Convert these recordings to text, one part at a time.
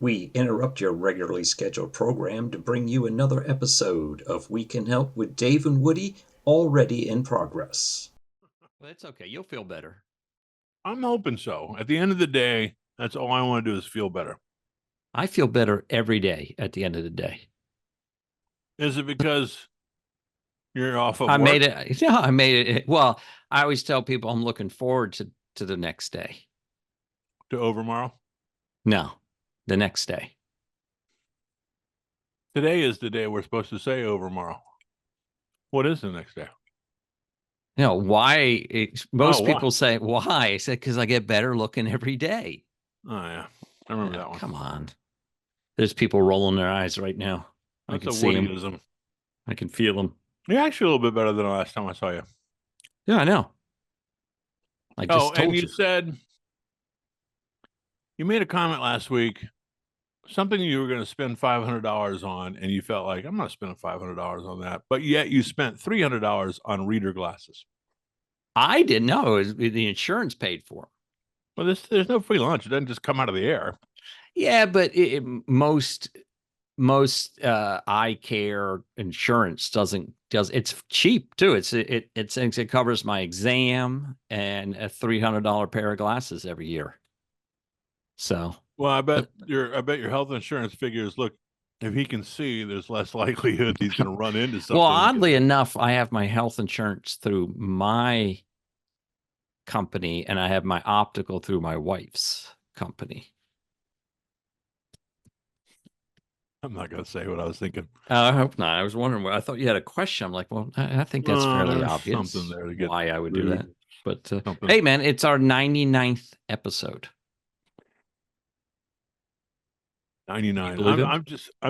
We interrupt your regularly scheduled program to bring you another episode of We Can Help with Dave and Woody, already in progress. Well, it's okay. You'll feel better. I'm hoping so. At the end of the day, that's all I want to do is feel better. I feel better every day at the end of the day. Is it because you're off of I work? made it. Yeah, I made it. Well, I always tell people I'm looking forward to the next day. To overmorrow? No, the next day. Today is the day we're supposed to say overmorrow. What is the next day? You know, why? Most why? people say, why? I said, because I get better looking every day. Oh, yeah. I remember that one. Come on. There's people rolling their eyes right now. That's I can a see them. Woodyism. I can feel them. You're actually a little bit better than the last time I saw you. Yeah, I know. I just told and you said, you made a comment last week, something you were going to spend $500 on, and you felt like, I'm not spending $500 on that. But yet you spent $300 on reader glasses. I didn't know. It was, the insurance paid for them. Well, there's no free lunch. It doesn't just come out of the air. Yeah, but most eye care insurance does it's cheap too. It covers my exam and a $300 pair of glasses every year. So well, I bet your health insurance figures look. If he can see, there's less likelihood he's going to run into something. Well, oddly enough, I have my health insurance through my company, and I have my optical through my wife's company. I'm not going to say what I was thinking. I hope not. I was wondering. I thought you had a question. I'm like, well, I think that's fairly obvious something there to get why I would do that. But something. Hey, man, it's our 99th episode. 99. I'm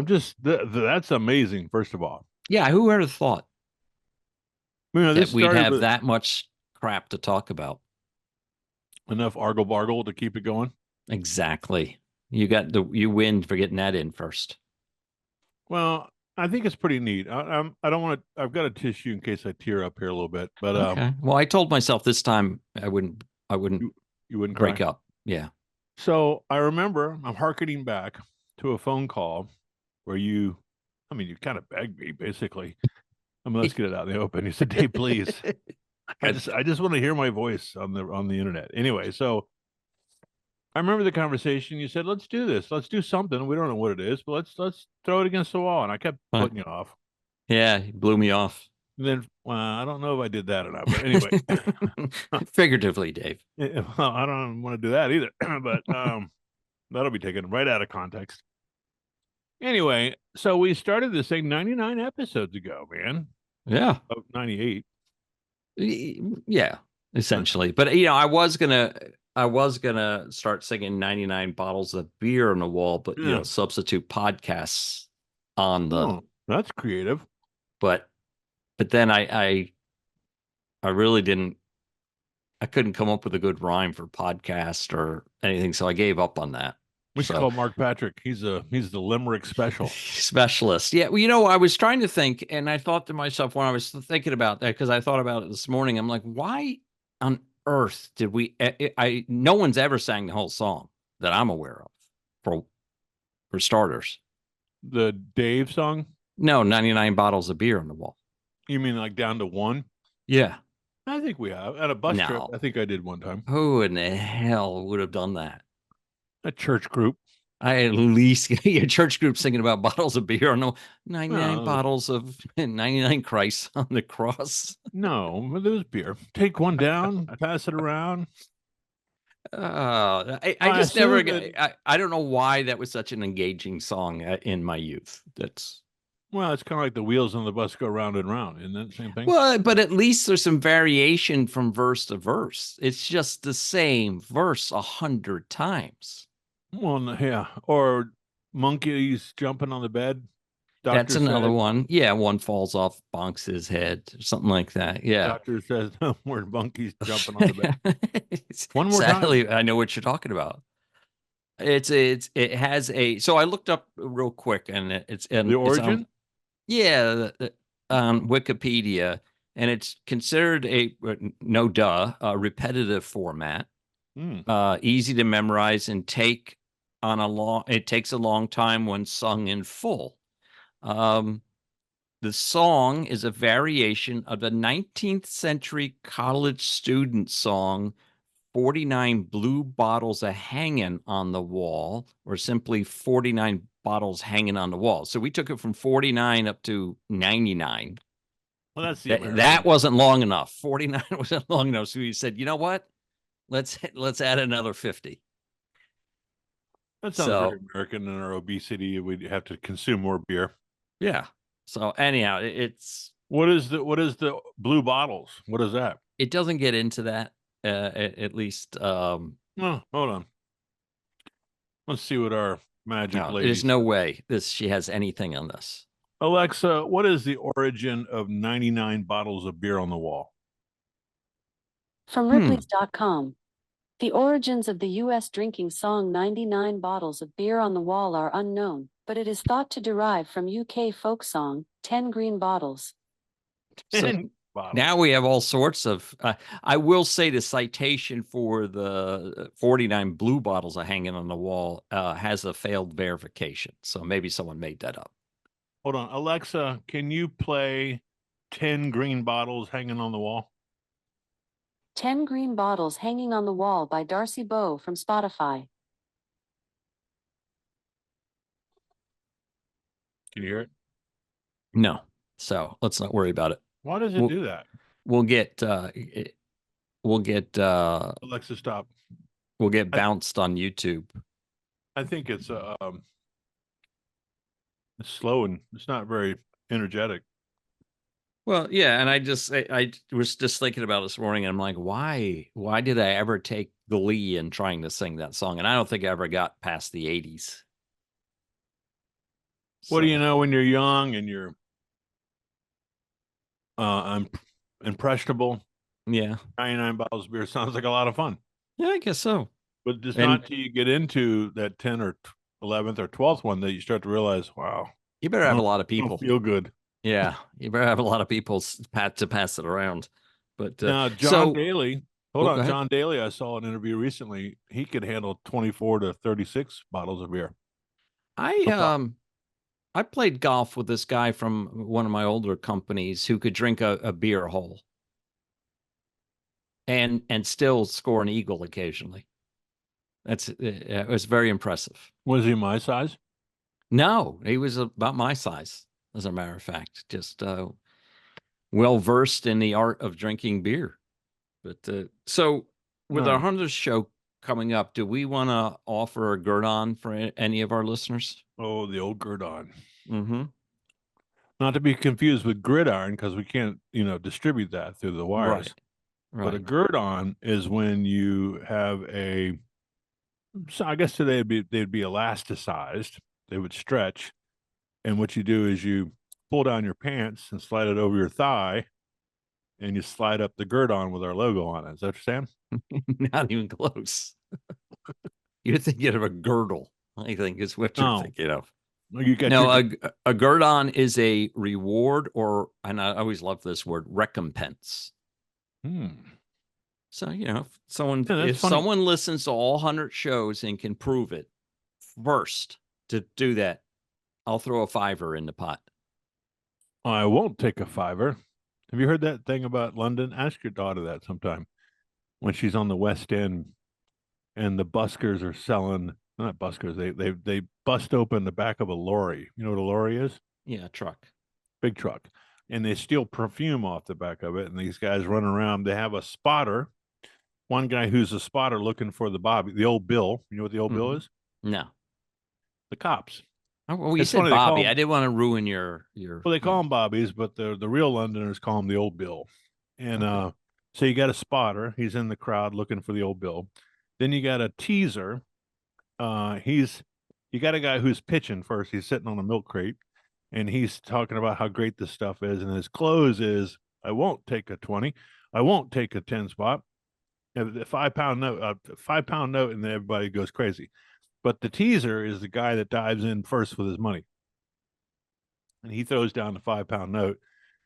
just. That's amazing. First of all. Yeah, who would have thought that we'd have that much crap to talk about? Enough argle bargle to keep it going. Exactly. You win for getting that in first. Well, I think it's pretty neat. I don't want to. I've got a tissue in case I tear up here a little bit. But okay. Well, I told myself this time I wouldn't. You wouldn't break cry? up. Yeah. So I remember I'm hearkening back to a phone call where you kind of begged me basically. Let's get it out in the open. You said, "Dave, please." I just want to hear my voice on the internet. Anyway, so I remember the conversation. You said, "Let's do this. Let's do something. We don't know what it is, but let's throw it against the wall." And I kept putting it off. Yeah, he blew me off. And then I don't know if I did that or not. But anyway, figuratively, Dave. Well, I don't want to do that either. But that'll be taken right out of context. Anyway, so we started this thing 99 episodes ago, man. Yeah. 98. Yeah, essentially. But I was gonna start singing 99 bottles of beer on the wall, but substitute podcasts on the. Oh, that's creative. But then I really didn't. I couldn't come up with a good rhyme for podcast or anything, so I gave up on that. We should call Mark Patrick. He's the limerick specialist. Yeah, well, I was trying to think, and I thought to myself when I was thinking about that, because I thought about it this morning. I'm like, why on earth did we? No one's ever sang the whole song that I'm aware of. For starters, the Dave song. No, 99 bottles of beer on the wall. You mean like down to one? Yeah. I think we have. At a bus trip, I think I did one time. Who in the hell would have done that? A church group. I at least get a church group singing about bottles of beer. No, 99 bottles of 99 Christ on the cross. No, but there was beer. Take one down, pass it around. I just never get. I don't know why that was such an engaging song in my youth. Well, it's kind of like the wheels on the bus go round and round. Isn't that the same thing? Well, but at least there's some variation from verse to verse. It's just the same verse 100 times. Well, yeah. Or monkeys jumping on the bed. That's another one. Yeah, one falls off, bonks his head, something like that. Yeah. Doctor says no more monkeys jumping on the bed. One more Sadly, time. I know what you're talking about. It has a. So I looked up real quick, and it's the origin. On Wikipedia, and it's considered a repetitive format, easy to memorize and take it takes a long time when sung in full. The song is a variation of the 19th century college student song, 49 Blue Bottles a Hangin' on the Wall, or simply 49 bottles hanging on the wall. So we took it from 49 up to 99. Well, that's the That American. wasn't long enough. 49 wasn't long enough. So we said, you know what? Let's add another 50. That sounds So very American. In our obesity, we'd have to consume more beer. yeah. So anyhow, What is the blue bottles? What is that? it doesn't get into that, at least. No, hold on. Let's see what our magic No, lady there's no says. way she has anything on this. Alexa, what is the origin of 99 bottles of beer on the wall? From Ripley's.com. The origins of the U.S. drinking song 99 Bottles of Beer on the Wall are unknown, but it is thought to derive from UK folk song 10 Green Bottles. So 10 bottles. now we have all sorts of. I will say the citation for the 49 blue bottles are hanging on the wall has a failed verification. So maybe someone made that up. Hold on. Alexa, can you play 10 Green Bottles Hanging on the Wall? 10 Green Bottles Hanging on the Wall by Darcy Bowe from Spotify. Can you hear it? No. So let's not worry about it. Why does it do that? We'll get Alexa, stop. we'll get bounced on YouTube. I think it's slow and it's not very energetic. Well, yeah, and I was just thinking about it this morning, and I'm like, why did I ever take glee in trying to sing that song? And I don't think I ever got past the 80s. What do you know when you're young and you're impressionable? Yeah. 99 bottles of beer sounds like a lot of fun. Yeah, I guess so. But it's not till you get into that 10 or 11th or 12th one that you start to realize, wow, You better have a lot of I don't people. feel good. Yeah, you better have a lot of people to pass it around. But Now, John so Daly, Oh, hold go on, ahead. John Daly, I saw an interview recently. He could handle 24 to 36 bottles of beer. I played golf with this guy from one of my older companies who could drink a beer hole and still score an eagle occasionally. It was very impressive. Was he my size? No, he was about my size, as a matter of fact, just well versed in the art of drinking beer. But so with our 100th show coming up, do we want to offer a Gurdon for any of our listeners? Oh, the old Gurdon. Mm-hmm. Not to be confused with gridiron, because we can't, distribute that through the wires. Right. But a Gurdon is when you have so I guess today they'd be elasticized. They would stretch. And what you do is you pull down your pants and slide it over your thigh, and you slide up the Gurdon with our logo on it. Is that what you're saying? Not even close. You're thinking of a girdle, I think is what you're thinking of. Well, you got a Gurdon is a reward, and I always love this word, recompense. So, if someone listens to all 100 shows and can prove it first to do that, I'll throw a $5 in the pot. I won't take a $5. Have you heard that thing about London? Ask your daughter that sometime when she's on the West End and the buskers are selling, not buskers, they bust open the back of a lorry. You know what a lorry is? Yeah, a truck. Big truck. And they steal perfume off the back of it. And these guys run around. They have a spotter. One guy who's a spotter looking for the old Bill. You know what the old Bill is? No. The cops. Oh, well, you said Bobby. I didn't want to ruin your. Well, they call them Bobbies, but the real Londoners call him the old Bill. And so you got a spotter. He's in the crowd looking for the old Bill. Then you got a teaser. You got a guy who's pitching first. He's sitting on a milk crate, and he's talking about how great this stuff is. And his close is, I won't take a 20. I won't take a 10 spot. A £5 note, and then everybody goes crazy. But the teaser is the guy that dives in first with his money. And he throws down the £5 note.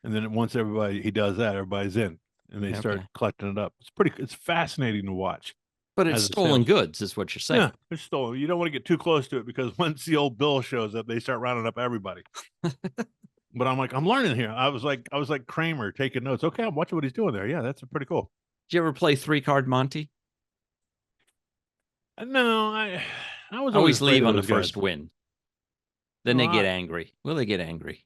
And then once he does that, everybody's in. And they start collecting it up. It's fascinating to watch. But it's as a stolen sales- goods, is what you're saying. Yeah, it's stolen. You don't want to get too close to it because once the old bill shows up, they start rounding up everybody. But I'm like, I'm learning here. I was like Kramer taking notes. Okay, I'm watching what he's doing there. Yeah, that's pretty cool. Did you ever play 3-card Monty? No, I was Always afraid leave of on the those guys. first win. Then No, they get angry. Well, they get angry.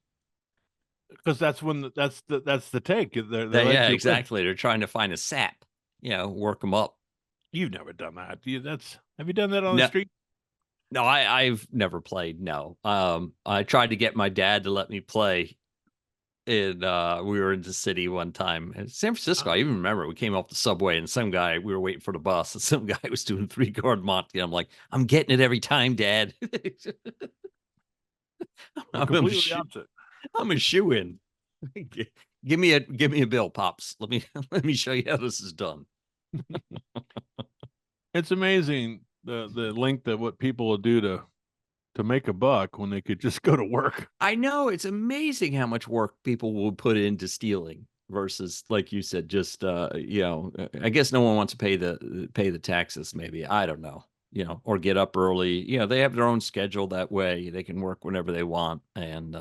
because that's when that's the take. They let Yeah, you win. exactly. They're trying to find a sap, work them up. You've never done that. Have you done that on the No. street? No, I've never played. No. I tried to get my dad to let me play. We were in the city one time in San Francisco. I even remember we came off the subway and we were waiting for the bus, and some guy was doing 3-card Monty. I'm like, I'm getting it every time, Dad. Completely opposite. I'm a shoe in. Give me a bill, Pops. Let me show you how this is done. It's amazing the length of what people will do to make a buck when they could just go to work. I know, it's amazing how much work people will put into stealing versus, like you said, just I guess no one wants to pay the taxes. Maybe, I don't know, or get up early. They have their own schedule that way. They can work whenever they want and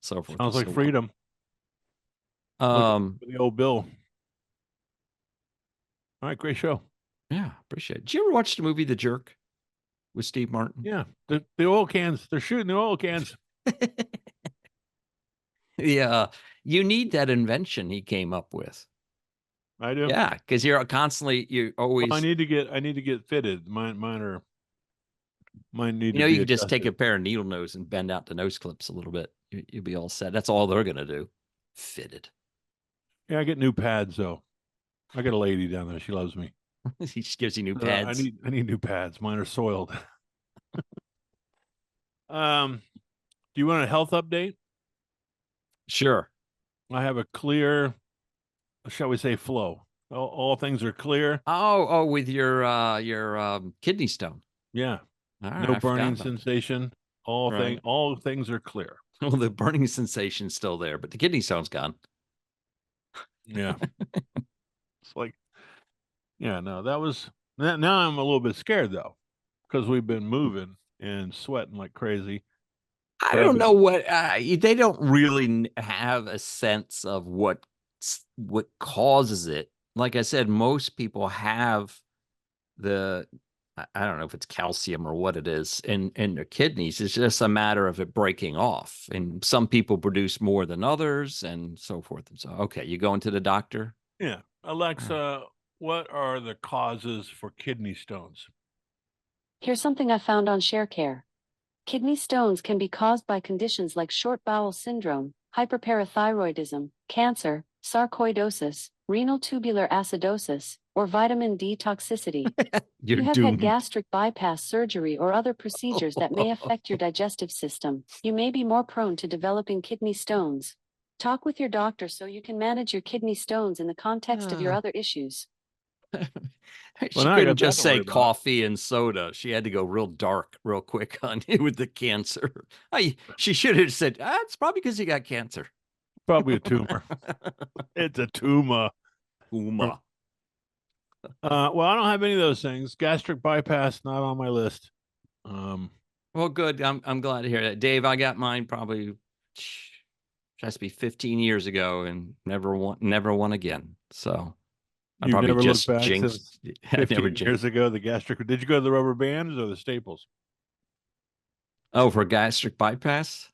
so forth. Sounds and like so freedom. on. The old bill. All right, great show. Yeah, appreciate it. Did you ever watch the movie The Jerk with Steve Martin? Yeah, the oil cans. They're shooting the oil cans. Yeah, you need that invention he came up with. I do. Yeah, because you always. Well, I need to get fitted. Mine need to be You can just take adjusted. a pair of needle nose and bend out the nose clips a little bit. You'll be all set. That's all they're gonna do. Fitted. Yeah, I get new pads though. I got a lady down there. She loves me. He just gives you new I pads. need new pads. Mine are soiled. Do you want a health update? Sure. I have a clear, shall we say, flow. All things are clear. Oh, with your kidney stone. Yeah. All right, No I forgot burning about that. sensation. Right. All things are clear. Well, the burning sensation's still there, but the kidney stone's gone. Yeah. It's like, yeah, no, that was now I'm a little bit scared though, because we've been moving and sweating like crazy. I But I've don't been- know what they don't really have a sense of what causes it. Like I said, most people have I don't know if it's calcium or what it is in their kidneys. It's just a matter of it breaking off. And some people produce more than others and so forth and so. Okay, you going to the doctor? Yeah. Alexa, what are the causes for kidney stones? Here's something I found on ShareCare. Kidney stones can be caused by conditions like short bowel syndrome, hyperparathyroidism, cancer, sarcoidosis, renal tubular acidosis, or vitamin D toxicity. You're You have doomed. had gastric bypass surgery or other procedures that may affect your digestive system. You may be more prone to developing kidney stones. Talk with your doctor so you can manage your kidney stones in the context of your other issues. She now I couldn't got that just to say worry about. coffee and soda. She had to go real dark, real quick on it with the cancer. She should have said, it's probably because you got cancer. Probably a tumor. It's a tumor. Uma. Well, I don't have any of those things. Gastric bypass not on my list. Well, good. I'm glad to hear that, Dave. I got mine probably has to be 15 years ago, and never won again. So I You've probably never looked just back jinxed. since I never 15 years ago. The gastric. Did you go to the rubber bands or the staples? Oh, for gastric bypass?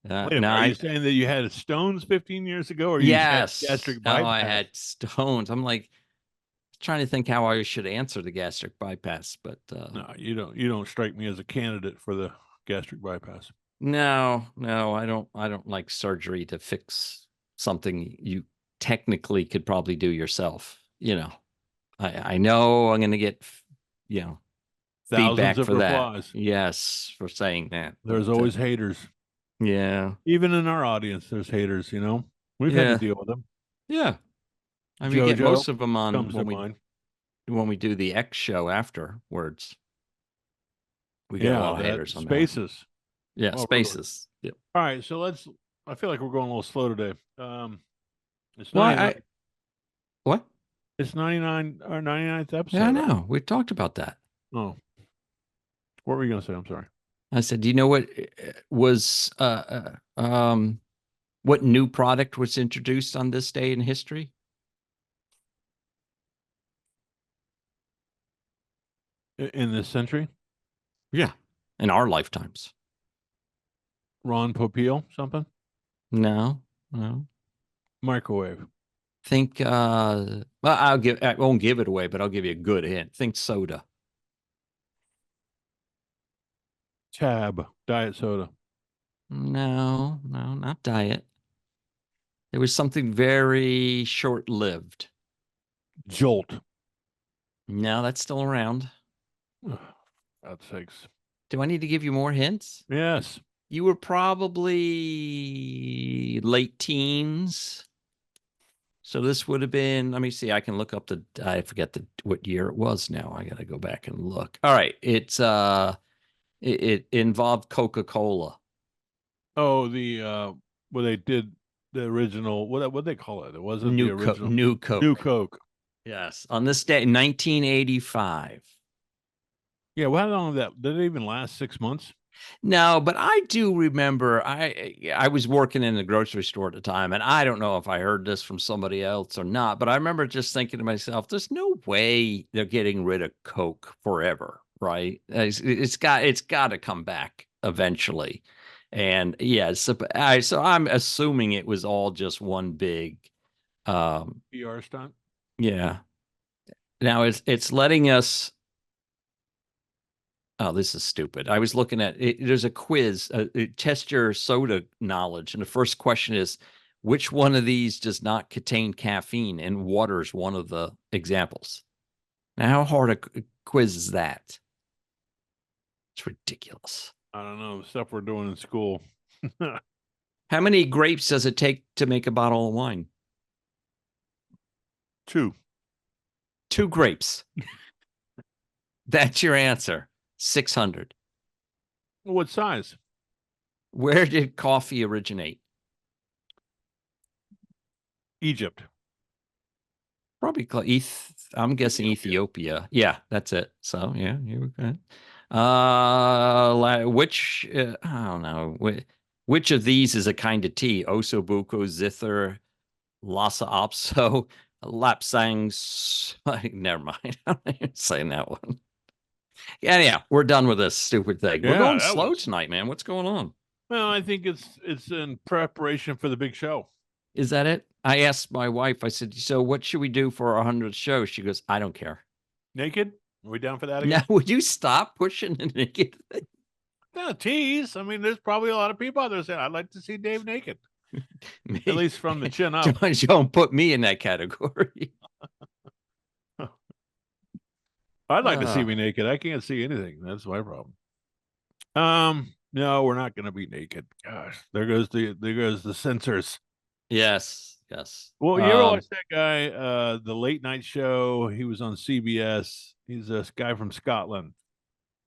Wait a minute, no, are you saying that you had stones 15 years ago, or you yes. had gastric No, bypass? I had stones. I'm like trying to think how I should answer the gastric bypass, but No, you don't. You don't strike me as a candidate for the gastric bypass. no, I don't like surgery to fix something you technically could probably do yourself. I know I'm going to get, feedback Thousands of for that. replies. Yes, for saying that. There's but, always haters. yeah. Even in our audience, there's haters. We've had Yeah. to deal with them. Yeah. I mean, we get JoJo most of them on Comes to when mind. we do the X show afterwards. We get a lot of haters on that. Spaces. Yeah, Oh, really? Spaces. Yep. All right, so I feel like we're going a little slow today. It's Well, not. what? It's 99 or 99th episode. Yeah, I right? know. We talked about that. Oh, what were you going to say? I'm sorry. I said, do you know what was what new product was introduced on this day in history? In this century, Yeah, in our lifetimes. Ron Popeil, something No. microwave. Think well, I won't give it away, but I'll give you a good hint. Think soda. Tab diet soda. No, not diet. It was something very short-lived. Jolt. No, that's still around. God's sakes. Do I need to give you more hints? Yes. You were probably late teens. So this would have been, let me see, I can look up I forget what year it was now. I got to go back and look. All right. It involved Coca-Cola. Oh, the where they did the original, what they call it? It wasn't the original. New Coke. New Coke. Yes. On this day, 1985. Yeah, well, how long did it even last? 6 months? No, but I do remember I was working in the grocery store at the time, and I don't know if I heard this from somebody else or not, but I remember just thinking to myself, there's no way they're getting rid of Coke forever, right? It's got to come back eventually. And yeah, so I'm assuming it was all just one big PR stunt. yeah. Now it's letting us. Oh, this is stupid. I was looking at it. There's a quiz, test your soda knowledge. And the first question is, which one of these does not contain caffeine? And water is one of the examples. Now, how hard a quiz is that? It's ridiculous. I don't know, the stuff we're doing in school. How many grapes does it take to make a bottle of wine? 2. 2 grapes. That's your answer. 600. What size? Where did coffee originate? Egypt. Probably I'm guessing Ethiopia. Yeah, that's it. So yeah, you were good. Which I don't know. Which of these is a kind of tea? Osobuco, zither, Lhasa Apso, Lapsang. Never mind. I'm not even saying that one. Yeah, we're done with this stupid thing. We're Yeah, going that slow was- tonight, man. What's going on? Well, I think it's in preparation for the big show. Is that it? I asked my wife, I said, so what should we do for our 100th show? She goes, I don't care. Naked? Are we down for that Now, again? would you stop pushing the naked thing? Not a tease. I mean, there's probably a lot of people out there saying, I'd like to see Dave naked. At least from the chin up. Don't put me in that category. I'd like to see me naked. I can't see anything. That's my problem. No, we're not going to be naked. Gosh, there goes the censors. Yes. Well, you ever watch that guy, the late night show? He was on CBS. He's a guy from Scotland.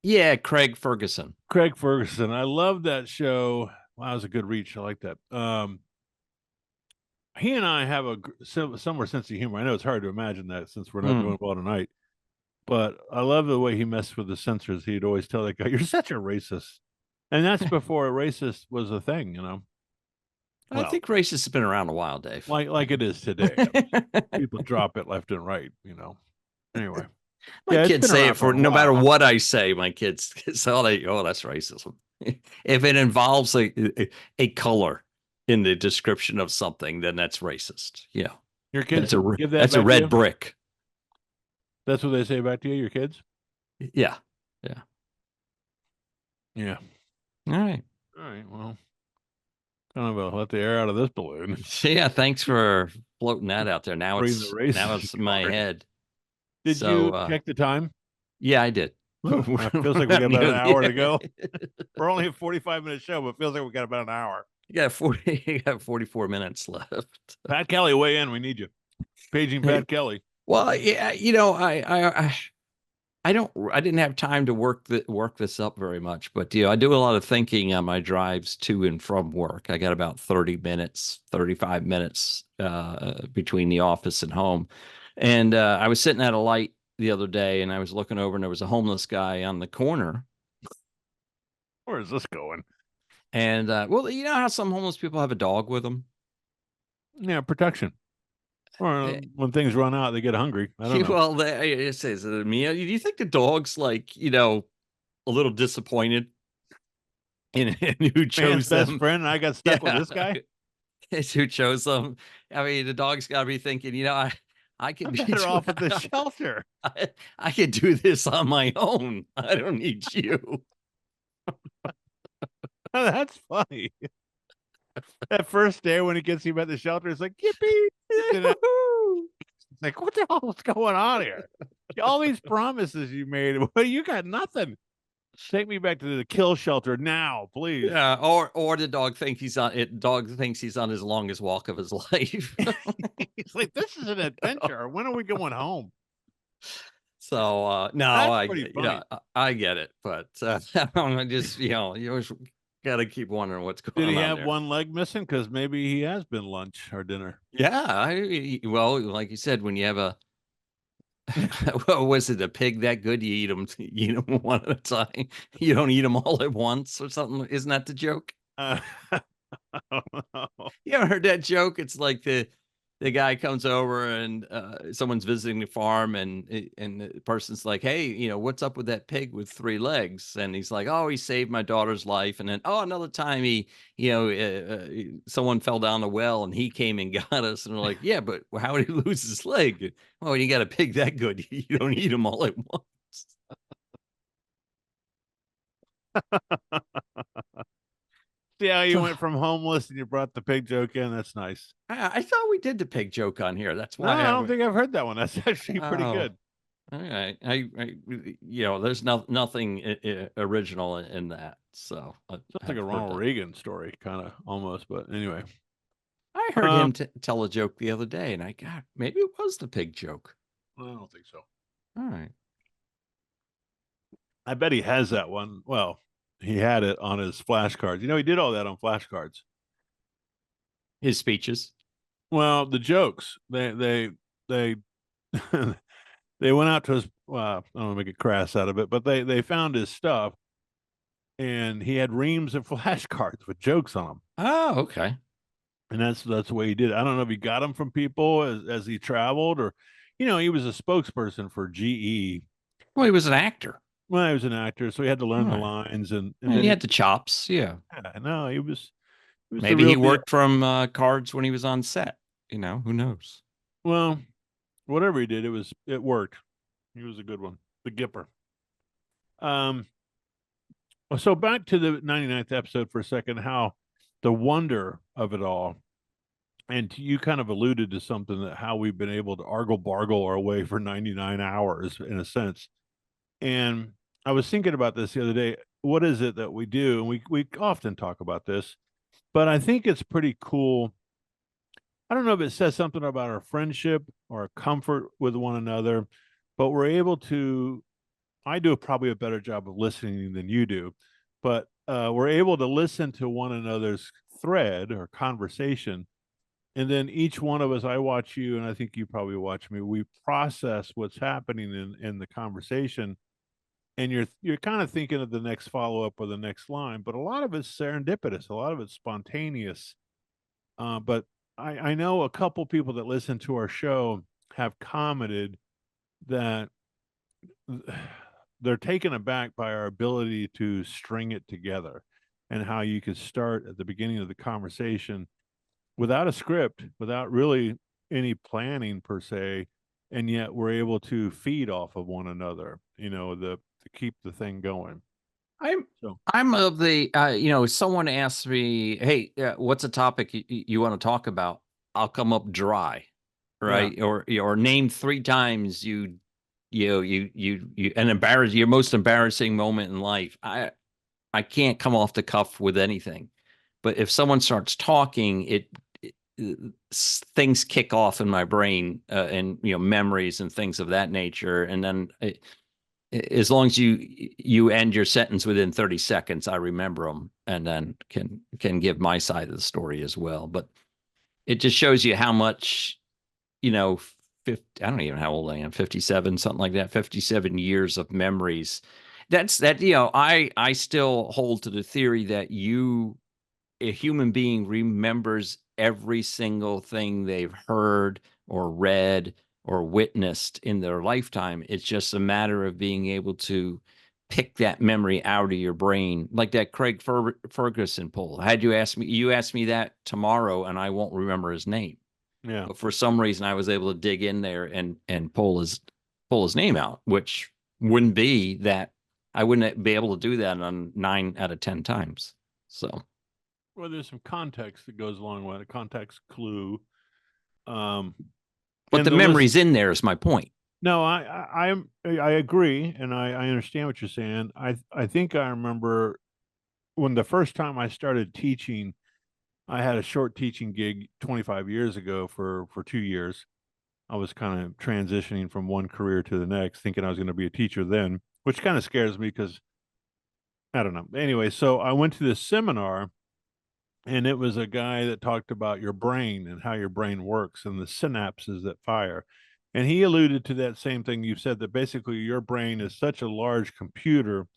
Yeah, Craig Ferguson. Craig Ferguson. I love that show. Wow, that was a good reach. I like that. He and I have a similar sense of humor. I know it's hard to imagine that since we're not doing well tonight. But I love the way he messed with the censors. He'd always tell that guy, "You're such a racist," and that's before a racist was a thing, you know. I think racist has been around a while, Dave. Like it is today. People drop it left and right, you know. Anyway, my kids say it for no matter what I say. My kids say, "Oh, that's racism." If it involves a color in the description of something, then that's racist. Yeah, your kids that's a red brick. That's what they say back to you, your kids? Yeah. Yeah. All right. Well, kind of let the air out of this balloon. Yeah. Thanks for floating that out there. Now it's in my head. Did you check the time? Yeah, I did. It feels like we got about an hour to go. We're only a 45-minute show, but it feels like we got about an hour. You got 44 minutes left. Pat Kelly, weigh in. We need you. Paging Pat Kelly. Well, yeah, you know, I didn't have time to work this up very much, but I do a lot of thinking on my drives to and from work. I got about 35 minutes between the office and home. And I was sitting at a light the other day, and I was looking over, and there was a homeless guy on the corner. Where is this going? And well, you know how some homeless people have a dog with them? Yeah, protection. Or when things run out, they get hungry. I don't know. Well, it says to me, do you think the dog's like, a little disappointed in who chose Man's best them? friend, and I got stuck with this guy. It's who chose them. I mean, the dog's got to be thinking, I can I'm be better off at the shelter. I can do this on my own. I don't need you. That's funny. That first day when he gets him at the shelter, it's like, yippee! It's like, what the hell is going on here? All these promises you made, well, you got nothing. Take me back to the kill shelter now, please. Yeah, or the dog thinks he's on it. Dog thinks he's on his longest walk of his life. He's like, this is an adventure. When are we going home? So no, I get it, but I just you always got to keep wondering what's going on. Did he have there. one leg missing? Because maybe he has been lunch or dinner. Yeah, well, like you said, when you have a what was it, a pig that good? You eat them one at a time. You don't eat them all at once or something. Isn't that the joke? I don't know. You ever heard that joke? It's like the guy comes over and someone's visiting the farm and the person's like, hey, what's up with that pig with 3 legs? And he's like, oh, he saved my daughter's life. And then, another time someone fell down the well and he came and got us. And we're like, yeah, but how did he lose his leg? Oh, you got a pig that good. You don't eat them all at once. See how you went from homeless and you brought the pig joke in? That's nice. I thought we did the pig joke on here. That's No, why I don't think I've heard that one. That's actually pretty good. All right. There's nothing original in that. So Sounds like a Ronald Reagan story, kind of almost. But anyway, I heard him tell a joke the other day, and maybe it was the pig joke. I don't think so. All right. I bet he has that one. Well, he had it on his flashcards. He did all that on flashcards. His speeches. Well, the jokes. They they went out to his. Well, I don't want to make it crass out of it, but they found his stuff, and he had reams of flashcards with jokes on them. Oh, okay. And that's the way he did it. I don't know if he got them from people as he traveled, or he was a spokesperson for GE. Well, he was an actor. Well, he was an actor, so he had to learn the lines, and he had the chops. Yeah. No, he was maybe he worked from cards when he was on set. Who knows? Well, whatever he did, it worked. He was a good one, the Gipper. So back to the 99th episode for a second, how the wonder of it all, and you kind of alluded to something, that how we've been able to argle-bargle our way for 99 hours in a sense. And I was thinking about this the other day. What is it that we do? And we often talk about this, but I think it's pretty cool. I don't know if it says something about our friendship or our comfort with one another, but we're able to, I do probably a better job of listening than you do, but we're able to listen to one another's thread or conversation. And then each one of us, I watch you, and I think you probably watch me, we process what's happening in the conversation. And you're kind of thinking of the next follow-up or the next line, but a lot of it's serendipitous, a lot of it's spontaneous. But I know a couple people that listen to our show have commented that they're taken aback by our ability to string it together, and how you could start at the beginning of the conversation without a script, without really any planning per se, and yet we're able to feed off of one another, to keep the thing going. I'm of the someone asks me, hey, what's a topic you want to talk about? I'll come up dry, right? Yeah. Or name 3 times you your most embarrassing moment in life. I can't come off the cuff with anything, but if someone starts talking, things kick off in my brain, and memories and things of that nature, and then as long as you end your sentence within 30 seconds, I remember them, and then can give my side of the story as well. But it just shows you how much 50, I don't even know how old I am, 57, something like that, 57 years of memories. I still hold to the theory that a human being remembers every single thing they've heard or read or witnessed in their lifetime. It's just a matter of being able to pick that memory out of your brain, like that Craig Ferguson poll. Had you ask me that tomorrow, and I won't remember his name. Yeah. But for some reason, I was able to dig in there and pull his name out, which wouldn't be that I wouldn't be able to do that on 9 out of 10 times. So. Well, there's some context that goes along with it, a context clue. But the memory's in there is my point. No, I agree, and I understand what you're saying. I think I remember when the first time I started teaching, I had a short teaching gig 25 years ago for 2 years. I was kind of transitioning from one career to the next, thinking I was going to be a teacher then, which kind of scares me because I don't know. Anyway, so I went to this seminar, and it was a guy that talked about your brain and how your brain works and the synapses that fire. And he alluded to that same thing you said, that basically your brain is such a large computer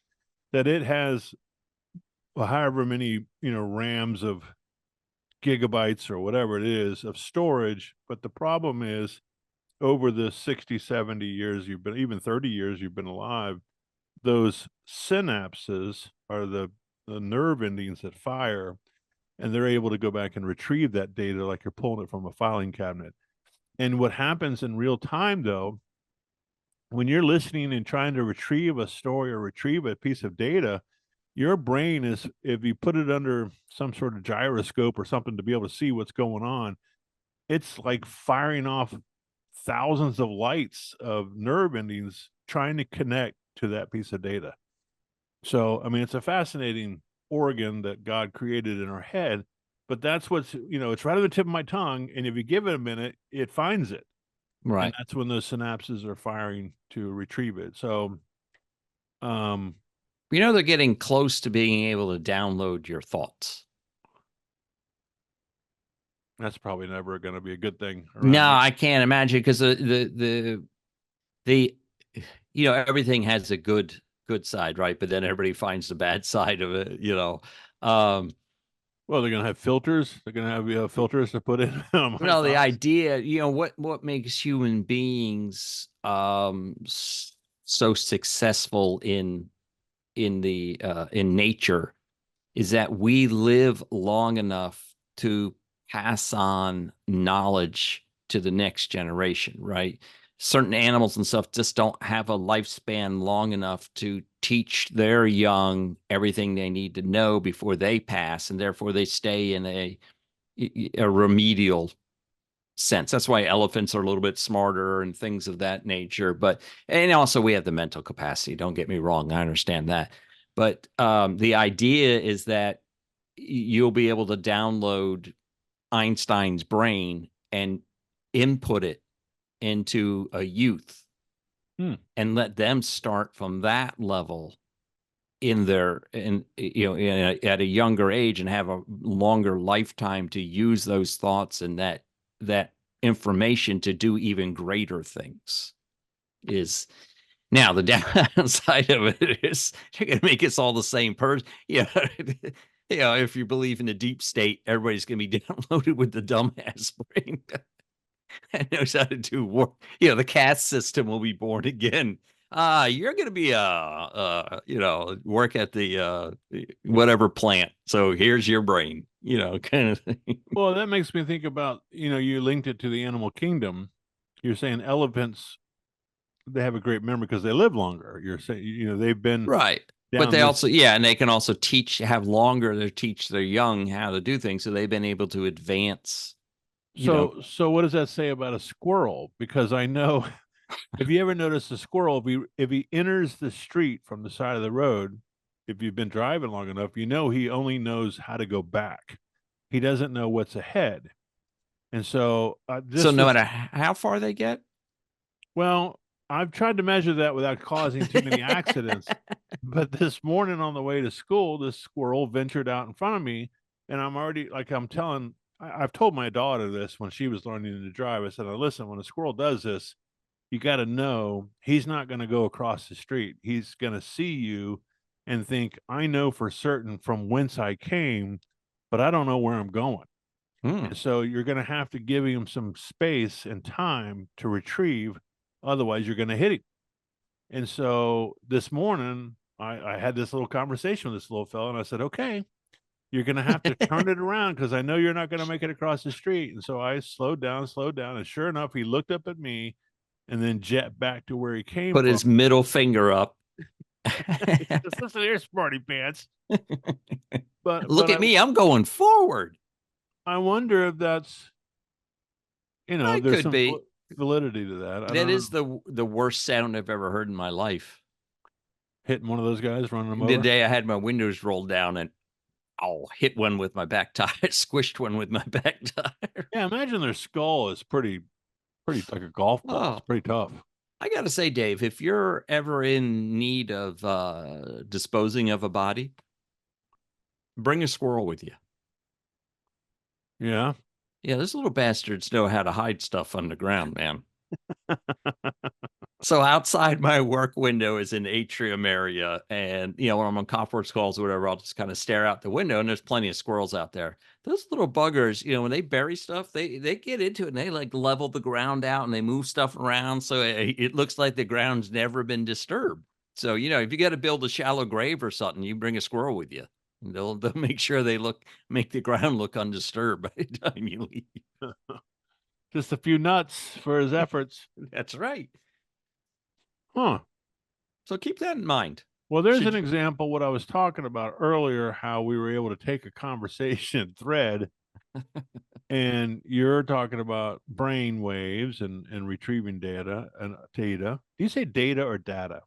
that it has however many, RAMs of gigabytes or whatever it is of storage. But the problem is, over the 60, 70 years you've been, even 30 years you've been alive, those synapses are the nerve endings that fire, and they're able to go back and retrieve that data like you're pulling it from a filing cabinet. And what happens in real time, though, when you're listening and trying to retrieve a story or retrieve a piece of data, your brain is, if you put it under some sort of gyroscope or something to be able to see what's going on, it's like firing off thousands of lights of nerve endings trying to connect to that piece of data. So, I mean, it's a fascinating organ that God created in our head, but that's what's, it's right on the tip of my tongue. And if you give it a minute, it finds it. Right. And that's when those synapses are firing to retrieve it. So, they're getting close to being able to download your thoughts. That's probably never going to be a good thing. No, I can't imagine, because the everything has a good side, right? But then everybody finds the bad side of it, Well, they're going to have filters. They're going to have filters to put in. No, the idea, what makes human beings so successful in nature is that we live long enough to pass on knowledge to the next generation, right? Certain animals and stuff just don't have a lifespan long enough to teach their young everything they need to know before they pass, and therefore they stay in a remedial sense. That's why elephants are a little bit smarter and things of that nature. And also we have the mental capacity. Don't get me wrong. I understand that. But the idea is that you'll be able to download Einstein's brain and input it into a youth and let them start from that level at a younger age, and have a longer lifetime to use those thoughts and that information to do even greater things. Is now the downside of it is you're going to make us all the same person. If you believe in the deep state, everybody's going to be downloaded with the dumbass brain that knows how to do work. The caste system will be born again. You're going to be work at the whatever plant. So here's your brain, kind of thing. Well, that makes me think about, you linked it to the animal kingdom. You're saying elephants, they have a great memory because they live longer. You're saying, they've been right. But they also, and they can also teach their young how to do things. So they've been able to advance. So what does that say about a squirrel? Because I know, if you ever notice a squirrel, if he enters the street from the side of the road, if you've been driving long enough, he only knows how to go back. He doesn't know what's ahead. And so no matter how far they get? Well, I've tried to measure that without causing too many accidents. But this morning on the way to school, this squirrel ventured out in front of me, and I'm already, like I'm telling I've told my daughter this when she was learning to drive. I said, "Now listen, when a squirrel does this, you got to know he's not going to go across the street. He's going to see you and think, I know for certain from whence I came, but I don't know where I'm going. Hmm. And so you're going to have to give him some space and time to retrieve. Otherwise, you're going to hit him." And so this morning, I had this little conversation with this little fella, and I said, "Okay, you're going to have to turn it around because I know you're not going to make it across the street." And so I slowed down, and sure enough, he looked up at me and then jet back to where he came Put from. his middle finger up. Just listen here, smarty pants. But Look at me, I'm going forward. I wonder if that's, It there's could some be. validity to that. That is the worst sound I've ever heard in my life. Hitting one of those guys, running them The over. day I had my windows rolled down and I'll hit one with my back tire, squished one with my back tire. Yeah, imagine their skull is pretty like a golf ball. Oh. It's pretty tough. I got to say, Dave, if you're ever in need of disposing of a body, bring a squirrel with you. Yeah. Yeah, those little bastards know how to hide stuff underground, man. So outside my work window is an atrium area. And, when I'm on conference calls or whatever, I'll just kind of stare out the window and there's plenty of squirrels out there. Those little buggers, when they bury stuff, they get into it and they like level the ground out and they move stuff around. So it looks like the ground's never been disturbed. So, if you got to build a shallow grave or something, you bring a squirrel with you. They'll make sure they make the ground look undisturbed by the time you leave. Just a few nuts for his efforts. That's right. Huh. So keep that in mind. Well, there's an example what I was talking about earlier, how we were able to take a conversation thread and you're talking about brain waves and retrieving data and data. Do you say data or data?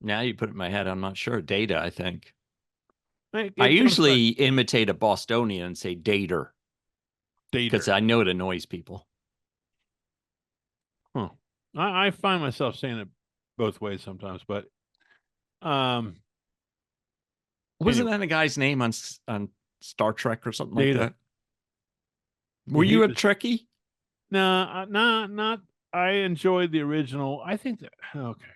Now you put it in my head. I'm not sure. Data, I think. It I usually imitate a Bostonian and say dater. Because I know it annoys people. Huh. I find myself saying it both ways sometimes, but wasn't that a guy's name on Star Trek or something like that? Were you a Trekkie? No, not. I enjoyed the original. I think that okay.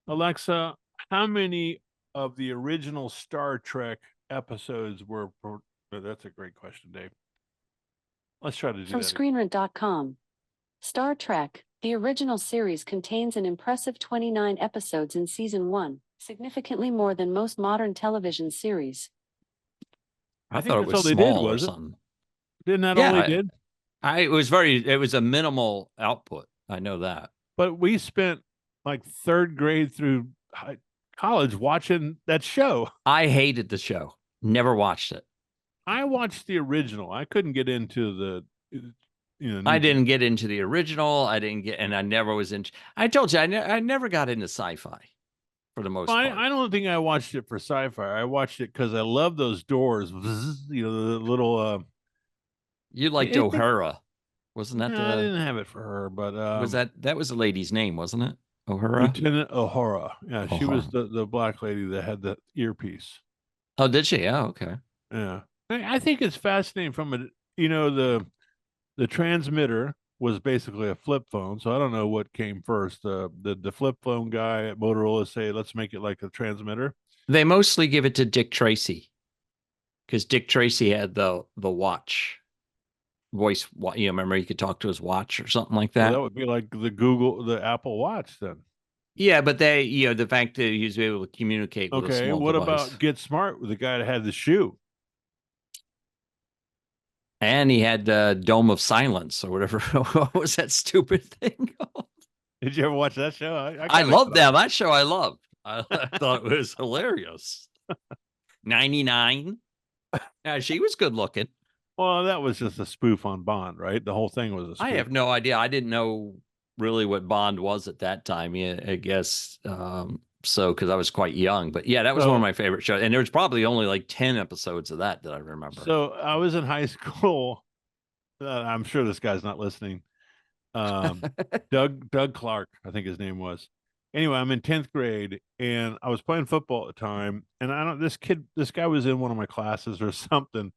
Alexa, how many of the original Star Trek episodes were? That's a great question, Dave. Let's try to do From that. ScreenRant.com. Star Trek, the original series, contains an impressive 29 episodes in season 1, significantly more than most modern television series. I thought it was small or something. Didn't that all they did? It was a minimal output. I know that. But we spent like third grade through college watching that show. I hated the show. Never watched it. I watched the original. I couldn't get into the, I didn't get into the original. And I never was into. I told you, I never got into sci-fi for the most part. I don't think I watched it for sci-fi. I watched it because I love those doors. The little. You liked O'Hara, wasn't that? I didn't have it for her, but was that was the lady's name, wasn't it? O'Hara, Lieutenant O'Hara. Yeah, she was the black lady that had the earpiece. Oh, did she? Oh, okay. Yeah, I think it's fascinating. From the transmitter was basically a flip phone, so I don't know what came first. The flip phone guy at Motorola say, let's make it like a transmitter. They mostly give it to Dick Tracy because Dick Tracy had the watch voice. Remember, you could talk to his watch or something like that. Well, that would be like the Apple Watch then. Yeah, but the fact that he was able to communicate with a small what device. about Get Smart with the guy that had the shoe? And he had the Dome of Silence or whatever. What was that stupid thing called? Did you ever watch that show? I loved that. That show I loved. I thought it was hilarious. 99. Yeah, she was good looking. Well, that was just a spoof on Bond, right? The whole thing was a spoof. I have no idea. I didn't know really what Bond was at that time. Yeah, I guess so, because I was quite young. But yeah, that was one of my favorite shows. And there was probably only like 10 episodes of that I remember. So I was in high school. I'm sure this guy's not listening. Doug Clark, I think his name was. anyway, I'm in 10th grade and I was playing football at the time. And this guy was in one of my classes or something.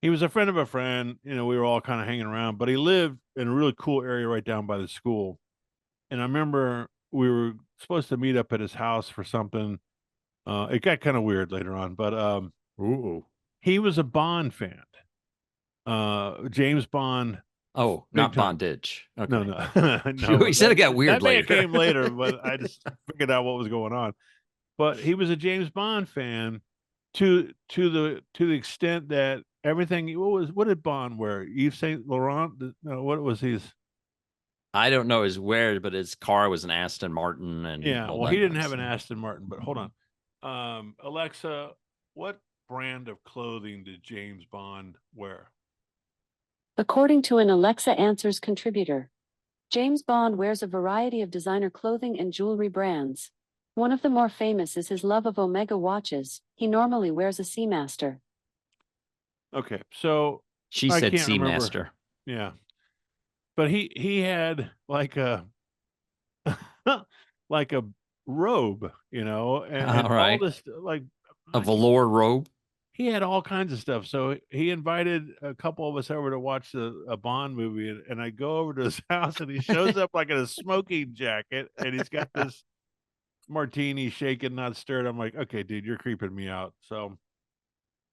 He was a friend of a friend. You know, we were all kind of hanging around, but he lived in a really cool area right down by the school. And I remember we were supposed to meet up at his house for something. It got kind of weird later on, but Ooh. he was a Bond fan. James Bond. Oh, Big not time. bondage. Okay. No, no. He said it got weird that may have later. came later, but I just figured out what was going on. But he was a James Bond fan to the extent that everything. What did Bond wear? Yves Saint Laurent? No, what was his? I don't know his where, but his car was an Aston Martin, and Yeah, all well, that he didn't kind have of an stuff. Aston Martin, but hold on. Alexa, what brand of clothing did James Bond wear? According to an Alexa Answers contributor, James Bond wears a variety of designer clothing and jewelry brands. One of the more famous is his love of Omega watches. He normally wears a Seamaster. Okay, so She I said can't remember. Seamaster. Yeah, but he had like a like a robe, you know, and All all right. this like A velour robe. he had all kinds of stuff. So he invited a couple of us over to watch a Bond movie, and I go over to his house, and he shows up like in a smoking jacket, and he's got this martini shaken, not stirred. I'm like, okay, dude, you're creeping me out. So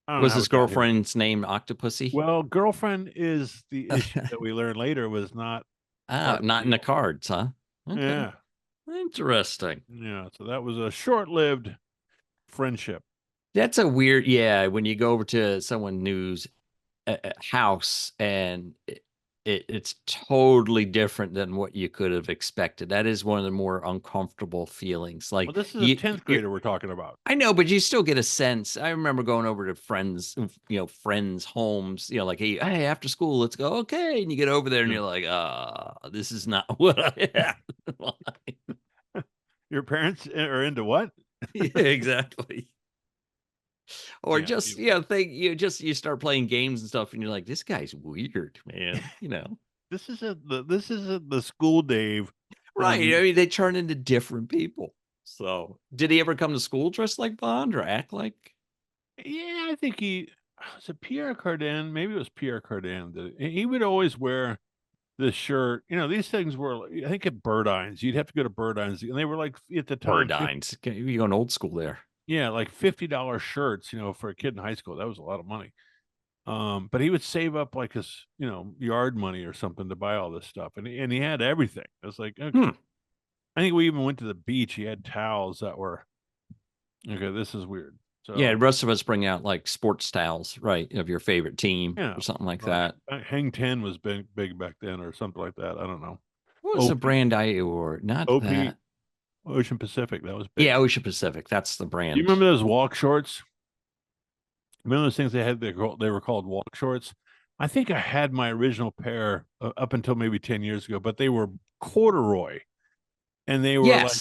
I don't know Was how his we got here. girlfriend's name Octopussy? Well, girlfriend is the issue that we learned later was not. Not in the cards, huh? Okay. Yeah, Interesting. yeah. So that was a short-lived friendship. That's a weird, yeah. When you go over to someone new's house and it's totally different than what you could have expected. That is one of the more uncomfortable feelings. Like Well, this is a 10th grader we're talking about. I know, but you still get a sense. I remember going over to friends' homes, like, hey, after school, let's go. Okay. And you get over there and Yeah. you're like, this is not what I have. Your parents are into what? Yeah, exactly. Or Yeah, just, you start playing games and stuff and you're like, this guy's weird, man. This isn't the school Dave. Right. I mean, they turn into different people. So did he ever come to school dressed like Bond or act like? Yeah, I think was it Pierre Cardin? Maybe it was Pierre Cardin. He would always wear this shirt. These things were, I think, at Burdines. You'd have to go to Burdines, and they were like at the time. Burdines. You're going old school there. Yeah, like $50 shirts. For a kid in high school, that was a lot of money. But he would save up like his, yard money or something to buy all this stuff, and he had everything. It was like, okay. I think we even went to the beach. He had towels that were okay. This is weird. So yeah, the rest of us bring out like sports towels, right, of your favorite team or something like that. Hang 10 was big back then, or something like that. I don't know. What was the brand I wore? Not OP, that. Ocean Pacific. That was big. Yeah, Ocean Pacific. That's the brand. Do you remember those walk shorts? Remember those things they had? They were called walk shorts. I think I had my original pair up until maybe 10 years ago, but they were corduroy, and they were like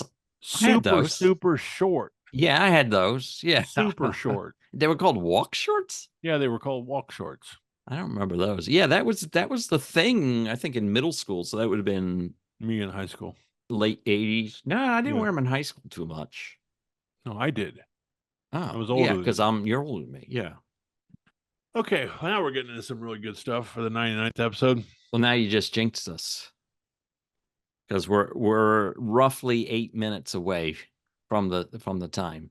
super short. Yeah, I had those. Yeah, super short. They were called walk shorts. Yeah, they were called walk shorts. I don't remember those. Yeah, that was the thing. I think in middle school, so that would have been me in high school, late 80s. No, I didn't wear them in high school too much. No, I did. Oh, I was older. Yeah, because you're older than me. Yeah. Okay, well, now we're getting into some really good stuff for the 99th episode. Well, now you just jinxed us because we're roughly 8 minutes away from the time.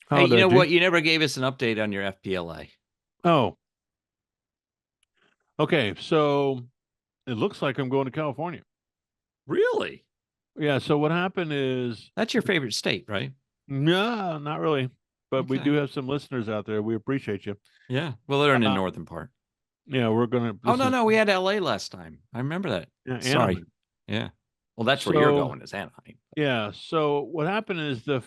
Hey, you know what? You never gave us an update on your FPLA. Oh. Okay, so it looks like I'm going to California. Really? Yeah, so what happened is... That's your favorite state, right? No, not really. But we do have some listeners out there. We appreciate you. Yeah. Well, they're in the northern part. Yeah, we're going to... Oh, no. We had LA last time. I remember that. Yeah, sorry. Anaheim. Yeah. Well, that's where you're going is Anaheim. Yeah. So what happened is the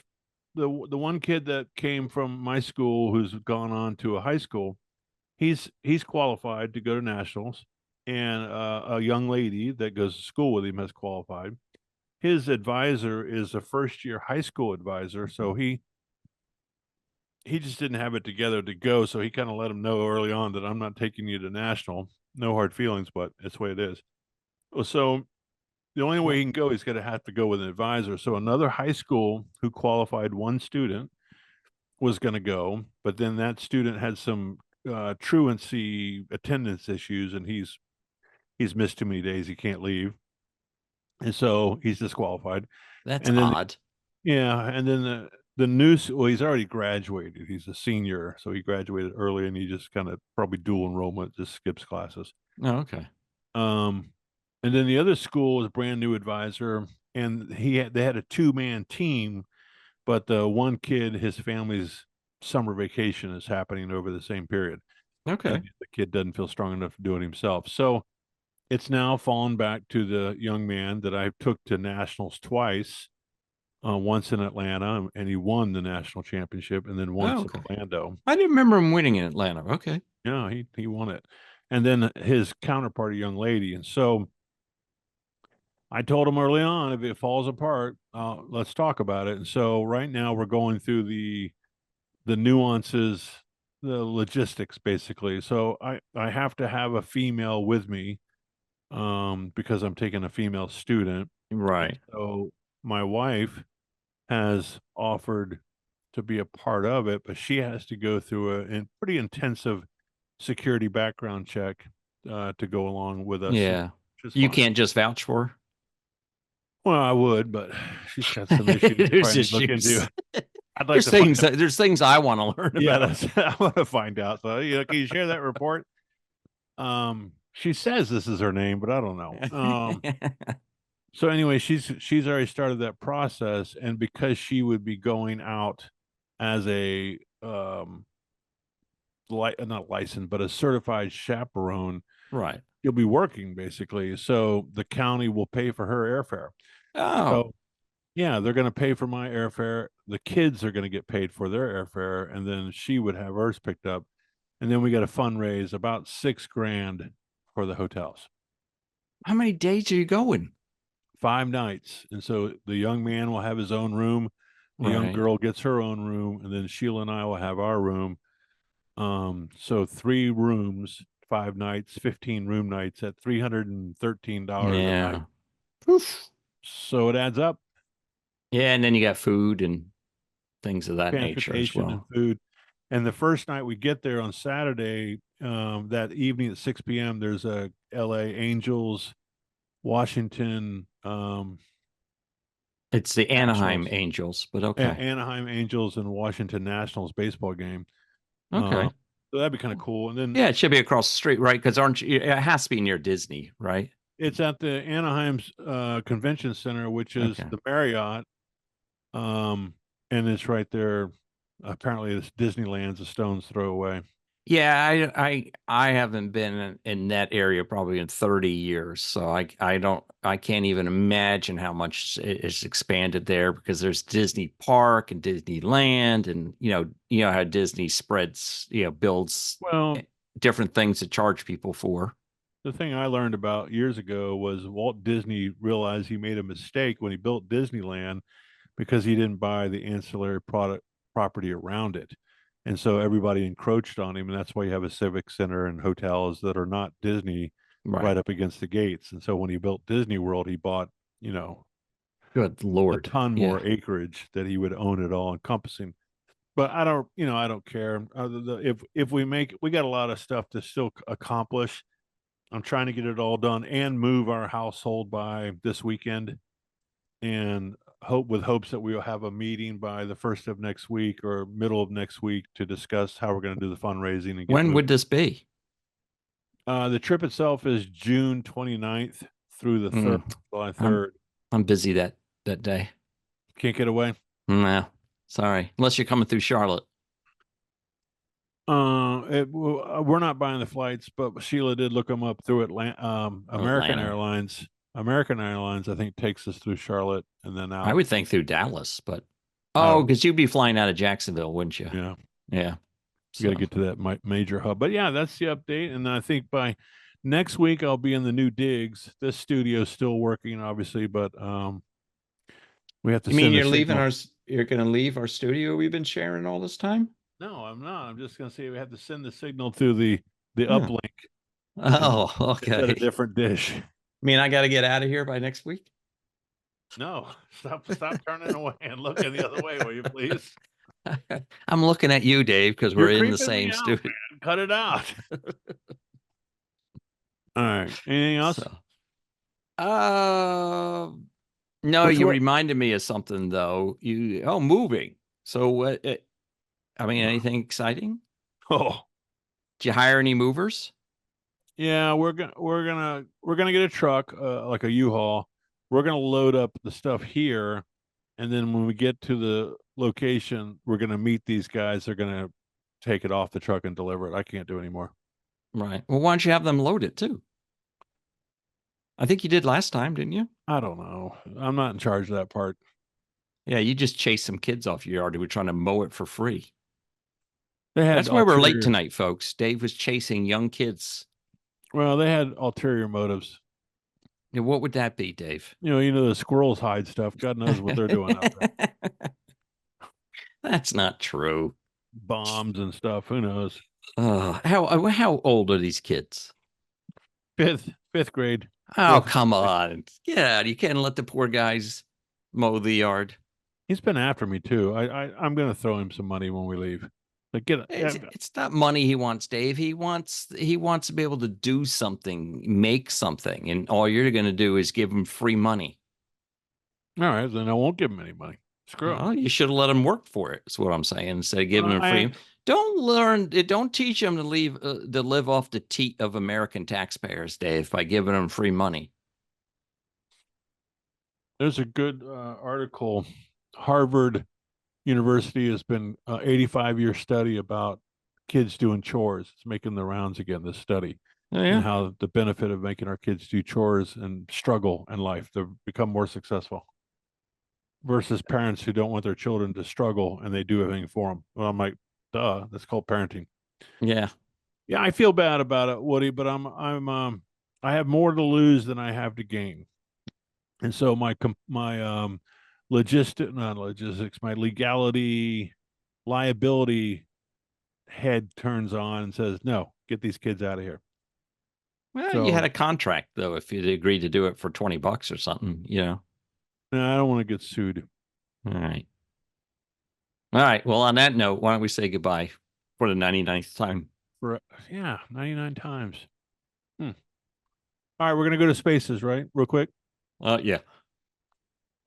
one kid that came from my school who's gone on to a high school, he's qualified to go to nationals, and a young lady that goes to school with him has qualified. His advisor is a first-year high school advisor, so he just didn't have it together to go. So he kind of let him know early on that I'm not taking you to national. No hard feelings, but it's the way it is. So The only way he can go, he's going to have to go with an advisor. So another high school who qualified one student was going to go, but then that student had some truancy attendance issues, and he's missed too many days. He can't leave, and so he's disqualified. That's And then odd. yeah, and then the new well, he's already graduated. He's a senior, so he graduated early, and he just kind of probably dual enrollment, just skips classes. Oh, okay. And then the other school was a brand new advisor, and they had a 2-man team, but the one kid, his family's summer vacation is happening over the same period. Okay. And the kid doesn't feel strong enough to do it himself. So it's now fallen back to the young man that I took to nationals twice, once in Atlanta, and he won the national championship, and then once okay. in Orlando. I didn't remember him winning in Atlanta. Okay. Yeah, he won it. And then his counterpart, a young lady. And so I told him early on, if it falls apart, let's talk about it. And so right now we're going through the nuances, the logistics, basically. So I have to have a female with me, because I'm taking a female student. Right. So my wife has offered to be a part of it, but she has to go through a pretty intensive security background check to go along with us. Yeah. which is You fine. can't just vouch for her. Well, I would, but she's got some issues to There's probably look issues. into. I'd like There's to find things out. there's things I want to learn Yeah, about. I want to find out. So, can you share that report? She says this is her name, but I don't know. So anyway, she's already started that process, and because she would be going out as a not licensed, but a certified chaperone, Right. you'll be working basically. So the county will pay for her airfare. Oh. So yeah, they're going to pay for my airfare. The kids are going to get paid for their airfare, and then she would have hers picked up. And then we got to fundraise about $6,000 for the hotels. How many days are you going? 5 nights. And so the young man will have his own room. The young Right. girl gets her own room, and then Sheila and I will have our room. So 3 rooms, 5 nights, 15 room nights at $313 a Yeah. night. Oof. So it adds up. Yeah, and then you got food and things of that nature as Transportation and well. food. And the first night we get there on Saturday, that evening at 6 p.m., there's a LA Angels, Washington, It's the Anaheim Nationals. Angels, but okay. Anaheim Angels and Washington Nationals baseball game. Okay. So that'd be kind of cool. And then Yeah, it should be across the street, right? Because aren't you? It has to be near Disney, right? it's at the Anaheim's Convention Center, which is Okay. the Marriott. And it's right there. Apparently, it's Disneyland's a stone's throw away. Yeah, I haven't been in that area probably in 30 years, so I can't even imagine how much it's expanded there because there's Disney Park and Disneyland, and you know how Disney spreads, builds Well, different things to charge people for. the thing I learned about years ago was Walt Disney realized he made a mistake when he built Disneyland because he didn't buy the ancillary property around it. And so everybody encroached on him, and that's why you have a civic center and hotels that are not Disney right up against the gates. And so when he built Disney World, he bought, Good a Lord. ton Yeah. more acreage that he would own it all encompassing. But I don't care. If we got a lot of stuff to still accomplish. I'm trying to get it all done and move our household by this weekend, and hopes that we'll have a meeting by the first of next week or middle of next week to discuss how we're going to do the fundraising and get When would moving. this be? The trip itself is June 29th through the 3rd, July 3rd. I'm busy that day. Can't get away. No, sorry. Unless you're coming through Charlotte. We're not buying the flights, but Sheila did look them up through American Atlanta. Airlines. American Airlines, I think, takes us through Charlotte and then out. I would think through Dallas, but Oh. because you'd be flying out of Jacksonville, wouldn't you? Yeah. Yeah. You got to get to that major hub. But yeah, that's the update. And I think by next week, I'll be in the new digs. This studio is still working, obviously, but we have to You mean send the you're leaving signal. you're going to leave our studio we've been sharing all this time? No, I'm not. I'm just going to say we have to send the signal through the Yeah. uplink. Oh, It's at a okay. different dish. mean, I got to get out of here by next week? No, stop turning away and looking the other way, will you please? I'm looking at you, Dave, because You're we're in the creeping me same out, studio. man. Cut it out. All right. Anything else? So, no, Which you way- reminded me of something though. Moving. So what? I mean, anything exciting? Oh, Did you hire any movers? yeah, we're gonna get a truck, like a U-Haul. We're gonna load up the stuff here, and then when we get to the location, we're gonna meet these guys. They're gonna take it off the truck and deliver it. I can't do anymore. Right. Well, why don't you have them load it too? I think you did last time, didn't you? I don't know. I'm not in charge of that part. Yeah, you just chased some kids off your yard who were trying to mow it for free. They had That's why we're late ulterior- tonight, folks. Dave was chasing young kids. Well, they had ulterior motives. Yeah, what would that be, Dave? You know the squirrels hide stuff. God knows what they're doing out there. That's not true. Bombs and stuff. Who knows? How old are these kids? Fifth grade. Oh, Fifth- come on. Yeah, you can't let the poor guys mow the yard. He's been after me too. I'm gonna throw him some money when we leave. Like It's not money he wants, Dave. He wants to be able to do something, make something, and all you're going to do is give him free money. all right, then I won't give him any money. Screw him. Well, you should have let him work for it. Is what I'm saying. Instead of giving him free, don't teach him to live off the teat of American taxpayers, Dave, by giving him free money. There's a good article. Harvard University has been 85-year study about kids doing chores. It's making the rounds again, this study. Oh, And yeah. how the benefit of making our kids do chores and struggle in life to become more successful versus parents who don't want their children to struggle and they do everything for them. Well, I'm like, duh, that's called parenting. Yeah. Yeah, I feel bad about it, Woody, but I have more to lose than I have to gain. And so my my legality, liability head turns on and says, no, get these kids out of here. Well, you had So- a contract though. If you'd agreed to do it for $20 or something, No, I don't want to get sued. All right. All right. Well, on that note, why don't we say goodbye for the 99th time? For 99 times. All right, we're gonna go to spaces, right? Real quick. Yeah.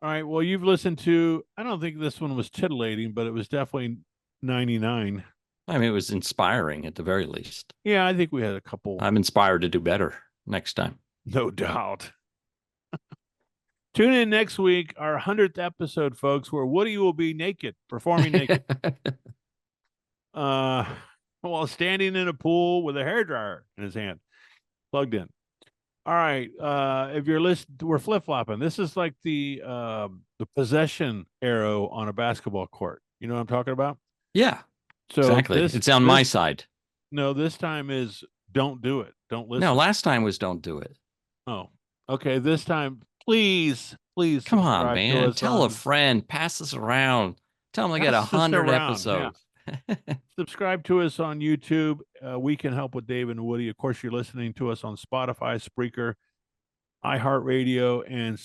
All right. Well, you've listened to, I don't think this one was titillating, but it was definitely 99. I mean, it was inspiring at the very least. Yeah, I think we had a couple. I'm inspired to do better next time. No doubt. Tune in next week, our 100th episode, folks, where Woody will be naked, performing naked, while standing in a pool with a hairdryer in his hand, plugged in. All right. If you're listening, we're flip flopping. This is like the possession arrow on a basketball court. You know what I'm talking about? Yeah, So exactly. It's on my side. No, this time is don't do it. Don't listen. No, last time was don't do it. Oh, okay. This time, please. Come on, subscribe to man. us Tell a on- friend. Pass this around. Tell them I got Pass this 100 around, episodes. Subscribe to us on YouTube. We Can Help with Dave and Woody. Of course, you're listening to us on Spotify, Spreaker, iHeartRadio, and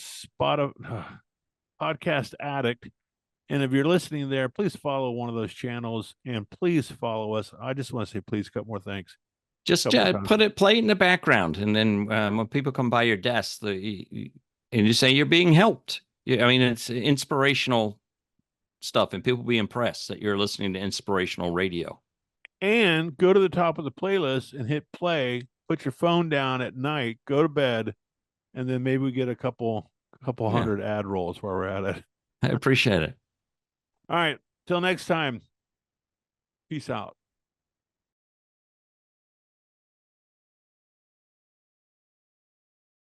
Podcast Addict. And if you're listening there, please follow one of those channels and please follow us. I just want to say, please, cut more thanks. Just Couple times. play it in the background, and then when people come by your desk, and you say you're being helped. I mean, it's inspirational stuff, and people be impressed that you're listening to inspirational radio. And go to the top of the playlist and hit play. Put your phone down at night. Go to bed, and then maybe we get a couple Yeah. hundred ad rolls while we're at it. I appreciate it. All right. Till next time. Peace out.